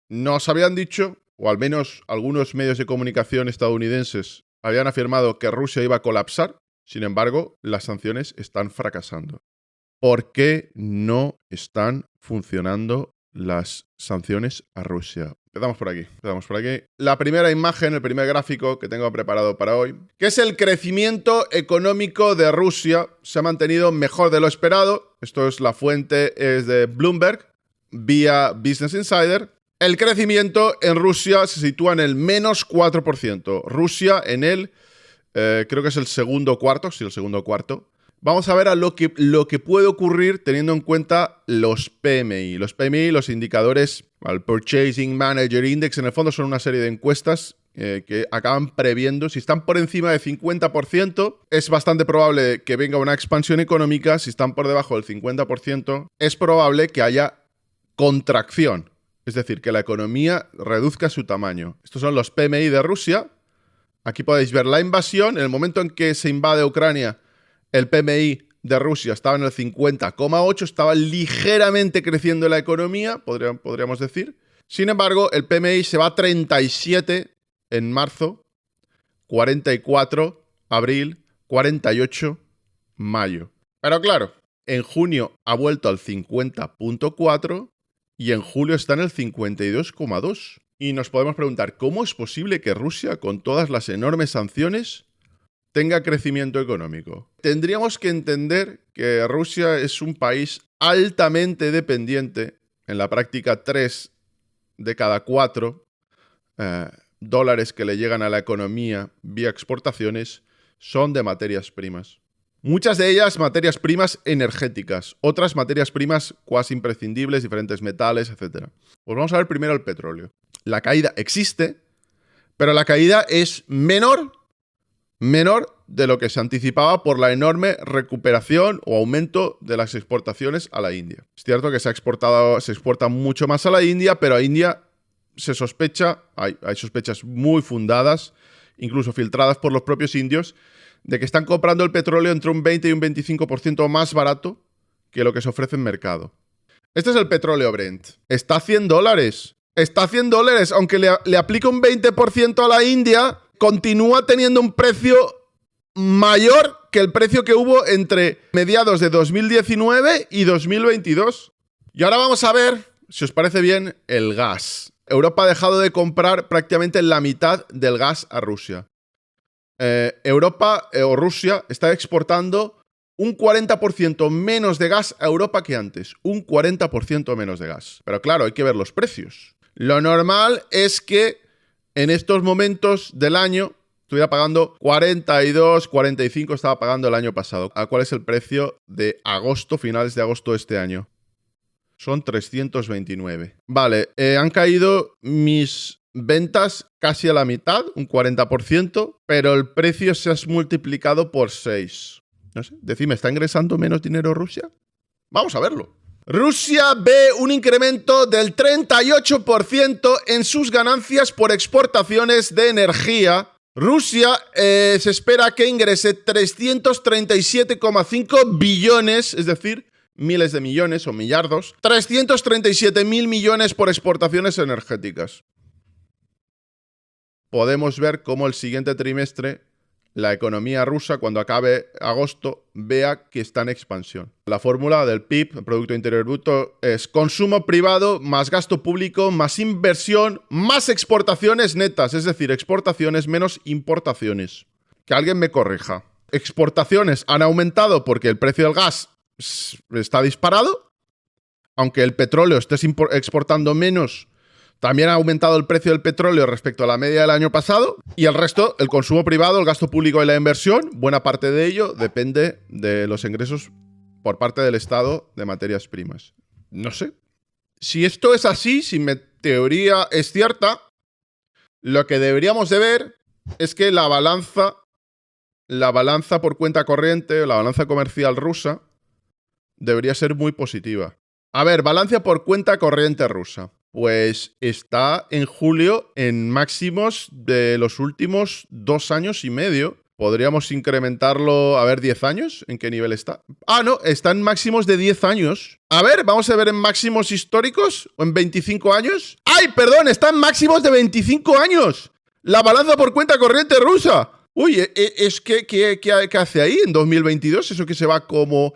Nos habían dicho, o al menos algunos medios de comunicación estadounidenses habían afirmado que Rusia iba a colapsar. Sin embargo, las sanciones están fracasando. ¿Por qué no están funcionando las sanciones a Rusia? Empezamos por aquí. La primera imagen, el primer gráfico que tengo preparado para hoy, que es el crecimiento económico de Rusia. Se ha mantenido mejor de lo esperado. Esto es la fuente, es de Bloomberg, vía Business Insider. El crecimiento en Rusia se sitúa en el menos 4%. Rusia en el, creo que es el segundo cuarto, sí, el segundo cuarto. Vamos a ver a lo que puede ocurrir teniendo en cuenta los PMI. Los PMI, los indicadores, el Purchasing Manager Index, en el fondo son una serie de encuestas que acaban previendo. Si están por encima del 50%, es bastante probable que venga una expansión económica. Si están por debajo del 50%, es probable que haya contracción. Es decir, que la economía reduzca su tamaño. Estos son los PMI de Rusia. Aquí podéis ver la invasión. En el momento en que se invade Ucrania, el PMI de Rusia estaba en el 50,8, estaba ligeramente creciendo la economía, podríamos decir. Sin embargo, el PMI se va a 37 en marzo, 44 abril, 48 mayo. Pero claro, en junio ha vuelto al 50,4 y en julio está en el 52,2. Y nos podemos preguntar, ¿cómo es posible que Rusia, con todas las enormes sanciones, tenga crecimiento económico? Tendríamos que entender que Rusia es un país altamente dependiente. En la práctica, 3 de cada 4 dólares que le llegan a la economía vía exportaciones son de materias primas. Muchas de ellas materias primas energéticas, otras materias primas cuasi imprescindibles, diferentes metales, etc. Pues vamos a ver primero el petróleo. La caída existe, pero la caída es menor de lo que se anticipaba por la enorme recuperación o aumento de las exportaciones a la India. Es cierto que se exporta mucho más a la India, pero a India se sospecha, hay sospechas muy fundadas, incluso filtradas por los propios indios, de que están comprando el petróleo entre un 20 y un 25% más barato que lo que se ofrece en mercado. Este es el petróleo Brent. Está a $100. Está a $100, aunque le aplica un 20% a la India, continúa teniendo un precio mayor que el precio que hubo entre mediados de 2019 y 2022. Y ahora vamos a ver, si os parece bien, el gas. Europa ha dejado de comprar prácticamente la mitad del gas a Rusia. Rusia está exportando un 40% menos de gas a Europa que antes. Un 40% menos de gas. Pero claro, hay que ver los precios. Lo normal es que en estos momentos del año estuviera pagando 42, 45 estaba pagando el año pasado. ¿A cuál es el precio de agosto, finales de agosto de este año? Son 329. Vale, han caído mis ventas casi a la mitad, un 40%, pero el precio se ha multiplicado por 6. No sé, decime, ¿está ingresando menos dinero Rusia? Vamos a verlo. Rusia ve un incremento del 38% en sus ganancias por exportaciones de energía. Rusia se espera que ingrese 337,5 billones, es decir, miles de millones o millardos, 337.000 millones por exportaciones energéticas. Podemos ver cómo el siguiente trimestre la economía rusa, cuando acabe agosto, vea que está en expansión. La fórmula del PIB, el Producto Interior Bruto, es consumo privado más gasto público más inversión más exportaciones netas, es decir, exportaciones menos importaciones. Que alguien me corrija. Exportaciones han aumentado porque el precio del gas está disparado, aunque el petróleo esté exportando menos. También ha aumentado el precio del petróleo respecto a la media del año pasado. Y el resto, el consumo privado, el gasto público y la inversión, buena parte de ello depende de los ingresos por parte del Estado de materias primas. No sé. Si esto es así, si mi teoría es cierta, lo que deberíamos de ver es que la balanza por cuenta corriente, la balanza comercial rusa, debería ser muy positiva. A ver, balanza por cuenta corriente rusa. Pues está en julio en máximos de los últimos 2 años y medio. Podríamos incrementarlo, a ver, 10 años. ¿En qué nivel está? Ah, no, está en máximos de 10 años. A ver, vamos a ver en máximos históricos o en 25 años. ¡Ay, perdón! Está en máximos de 25 años. La balanza por cuenta corriente rusa. Uy, es que ¿qué hace ahí en 2022? Eso que se va como...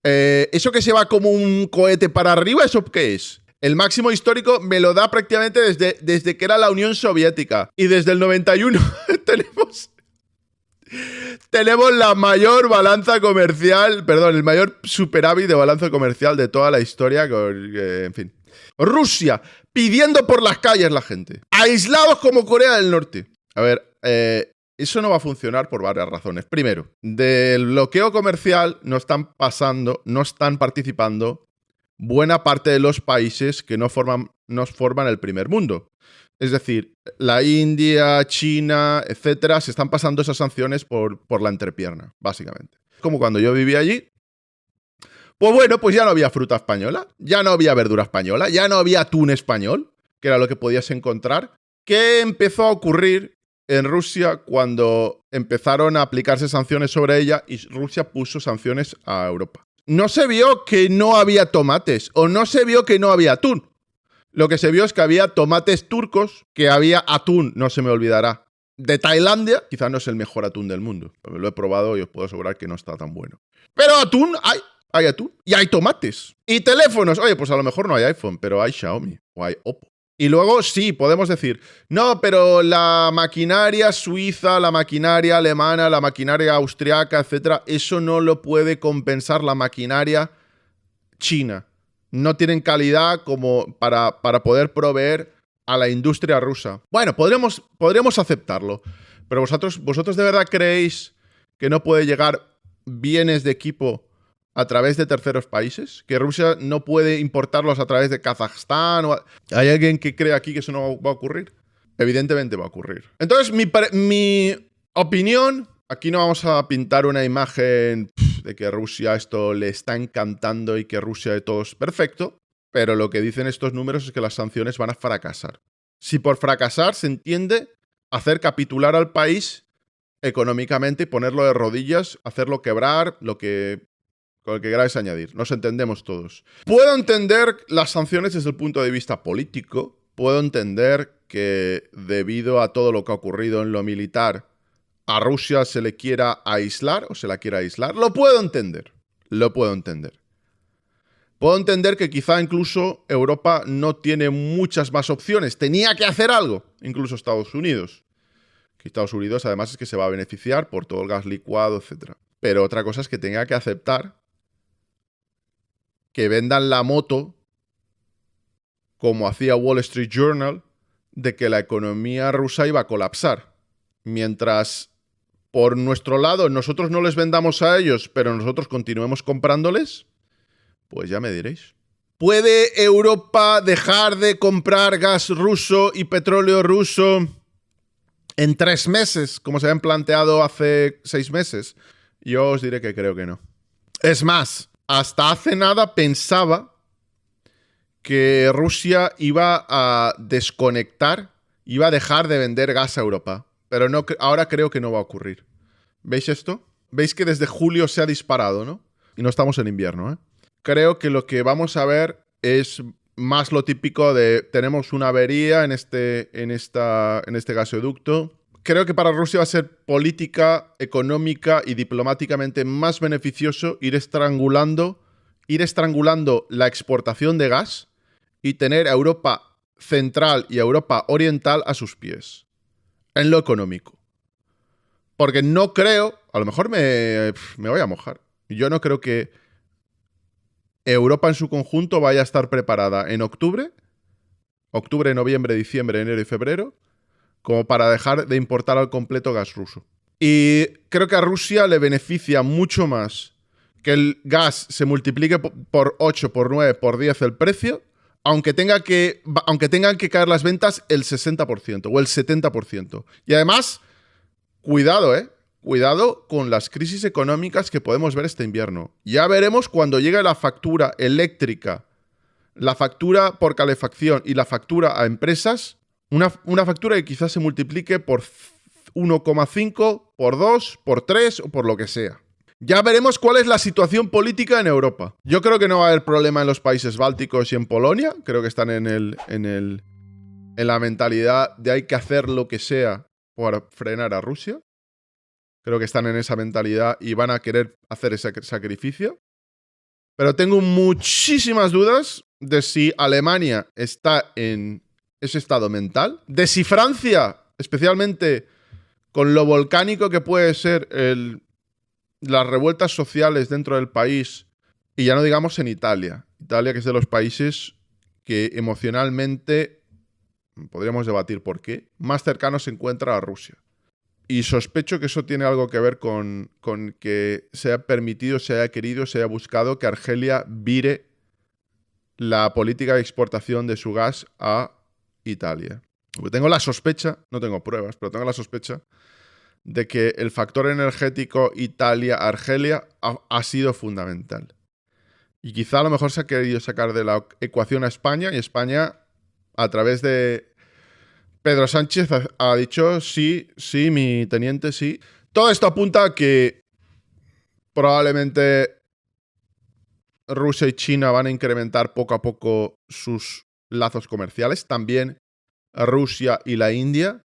eso que se va como un cohete para arriba, ¿eso qué es? El máximo histórico me lo da prácticamente desde que era la Unión Soviética. Y desde el 91 tenemos la mayor balanza comercial, perdón, el mayor superávit de balanza comercial de toda la historia. En fin. Rusia, pidiendo por las calles la gente. Aislados como Corea del Norte. A ver, eso no va a funcionar por varias razones. Primero, del bloqueo comercial no están participando buena parte de los países que nos forman el primer mundo. Es decir, la India, China, etcétera, se están pasando esas sanciones por la entrepierna, básicamente. Como cuando yo vivía allí, pues bueno, pues ya no había fruta española, ya no había verdura española, ya no había atún español, que era lo que podías encontrar. ¿Qué empezó a ocurrir en Rusia cuando empezaron a aplicarse sanciones sobre ella y Rusia puso sanciones a Europa? No se vio que no había tomates o no se vio que no había atún. Lo que se vio es que había tomates turcos, que había atún, no se me olvidará, de Tailandia. Quizás no es el mejor atún del mundo. Lo he probado y os puedo asegurar que no está tan bueno. Pero atún, hay atún. Y hay tomates. Y teléfonos. Oye, pues a lo mejor no hay iPhone, pero hay Xiaomi o hay Oppo. Y luego sí, podemos decir, no, pero la maquinaria suiza, la maquinaria alemana, la maquinaria austriaca, etcétera, eso no lo puede compensar la maquinaria china. No tienen calidad como para poder proveer a la industria rusa. Bueno, podríamos aceptarlo. Pero vosotros de verdad creéis que no puede llegar bienes de equipo a través de terceros países, que Rusia no puede importarlos a través de Kazajstán. ¿Hay alguien que cree aquí que eso no va a ocurrir? Evidentemente va a ocurrir. Entonces, mi opinión, aquí no vamos a pintar una imagen de que Rusia esto le está encantando y que Rusia de todo es perfecto, pero lo que dicen estos números es que las sanciones van a fracasar. Si por fracasar se entiende hacer capitular al país económicamente y ponerlo de rodillas, hacerlo quebrar, con lo que queráis añadir. Nos entendemos todos. Puedo entender las sanciones desde el punto de vista político. Puedo entender que debido a todo lo que ha ocurrido en lo militar, a Rusia se le quiera aislar o se la quiera aislar. Lo puedo entender. Lo puedo entender. Puedo entender que quizá incluso Europa no tiene muchas más opciones. Tenía que hacer algo. Incluso Estados Unidos. Que Estados Unidos además es que se va a beneficiar por todo el gas licuado, etc. Pero otra cosa es que tenga que aceptar que vendan la moto, como hacía Wall Street Journal, de que la economía rusa iba a colapsar. Mientras, por nuestro lado, nosotros no les vendamos a ellos, pero nosotros continuemos comprándoles, pues ya me diréis. ¿Puede Europa dejar de comprar gas ruso y petróleo ruso en 3 meses, como se habían planteado hace 6 meses? Yo os diré que creo que no. Es más, hasta hace nada pensaba que Rusia iba a desconectar, iba a dejar de vender gas a Europa. Pero no, ahora creo que no va a ocurrir. ¿Veis esto? ¿Veis que desde julio se ha disparado, no? Y no estamos en invierno, ¿eh? Creo que lo que vamos a ver es más lo típico de tenemos una avería en este gasoducto. Creo que para Rusia va a ser política, económica y diplomáticamente más beneficioso ir estrangulando la exportación de gas y tener a Europa central y a Europa oriental a sus pies. En lo económico. Porque no creo, a lo mejor me voy a mojar. Yo no creo que Europa en su conjunto vaya a estar preparada en octubre, noviembre, diciembre, enero y febrero, como para dejar de importar al completo gas ruso. Y creo que a Rusia le beneficia mucho más que el gas se multiplique por 8, por 9, por 10 el precio, aunque tengan que caer las ventas el 60% o el 70%. Y además, cuidado, cuidado con las crisis económicas que podemos ver este invierno. Ya veremos cuando llegue la factura eléctrica, la factura por calefacción y la factura a empresas, una factura que quizás se multiplique por 1,5, por 2, por 3 o por lo que sea. Ya veremos cuál es la situación política en Europa. Yo creo que no va a haber problema en los países bálticos y en Polonia. Creo que están en la mentalidad de hay que hacer lo que sea para frenar a Rusia. Creo que están en esa mentalidad y van a querer hacer ese sacrificio. Pero tengo muchísimas dudas de si Alemania está en ese estado mental. De si Francia, especialmente con lo volcánico que puede ser las revueltas sociales dentro del país, y ya no digamos en Italia. Italia, que es de los países que emocionalmente, podríamos debatir por qué, más cercano se encuentra a Rusia. Y sospecho que eso tiene algo que ver con que se haya permitido, se haya querido, se haya buscado que Argelia vire la política de exportación de su gas a Italia. Porque tengo la sospecha, no tengo pruebas, pero tengo la sospecha de que el factor energético Italia-Argelia ha sido fundamental. Y quizá a lo mejor se ha querido sacar de la ecuación a España, y España, a través de Pedro Sánchez, ha dicho sí, mi teniente, sí. Todo esto apunta a que probablemente Rusia y China van a incrementar poco a poco sus lazos comerciales. También Rusia y la India.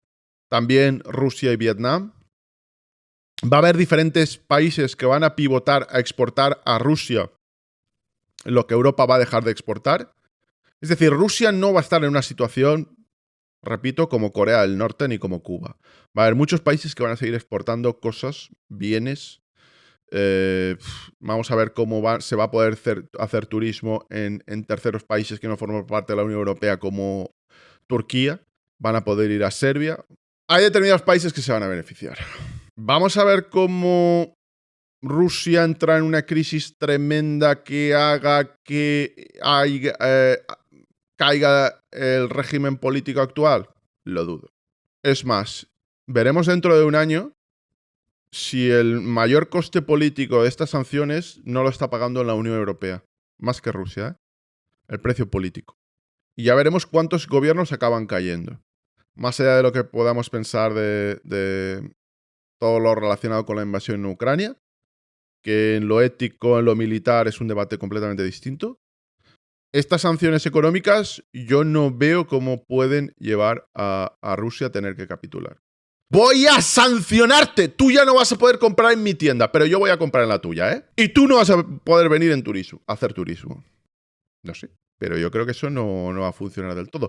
También Rusia y Vietnam. Va a haber diferentes países que van a pivotar a exportar a Rusia lo que Europa va a dejar de exportar. Es decir, Rusia no va a estar en una situación, repito, como Corea del Norte ni como Cuba. Va a haber muchos países que van a seguir exportando cosas, bienes. Vamos a ver cómo se va a poder hacer turismo en terceros países que no forman parte de la Unión Europea, como Turquía. Van a poder ir a Serbia. Hay determinados países que se van a beneficiar. Vamos a ver cómo Rusia entra en una crisis tremenda que haga que caiga el régimen político actual. Lo dudo. Es más, veremos dentro de un año si el mayor coste político de estas sanciones no lo está pagando la Unión Europea, más que Rusia, ¿eh? El precio político. Y ya veremos cuántos gobiernos acaban cayendo. Más allá de lo que podamos pensar de todo lo relacionado con la invasión en Ucrania, que en lo ético, en lo militar, es un debate completamente distinto. Estas sanciones económicas yo no veo cómo pueden llevar a Rusia a tener que capitular. Voy a sancionarte. Tú ya no vas a poder comprar en mi tienda, pero yo voy a comprar en la tuya, ¿eh? Y tú no vas a poder venir en turismo, a hacer turismo. No sé, pero yo creo que eso no va a funcionar del todo.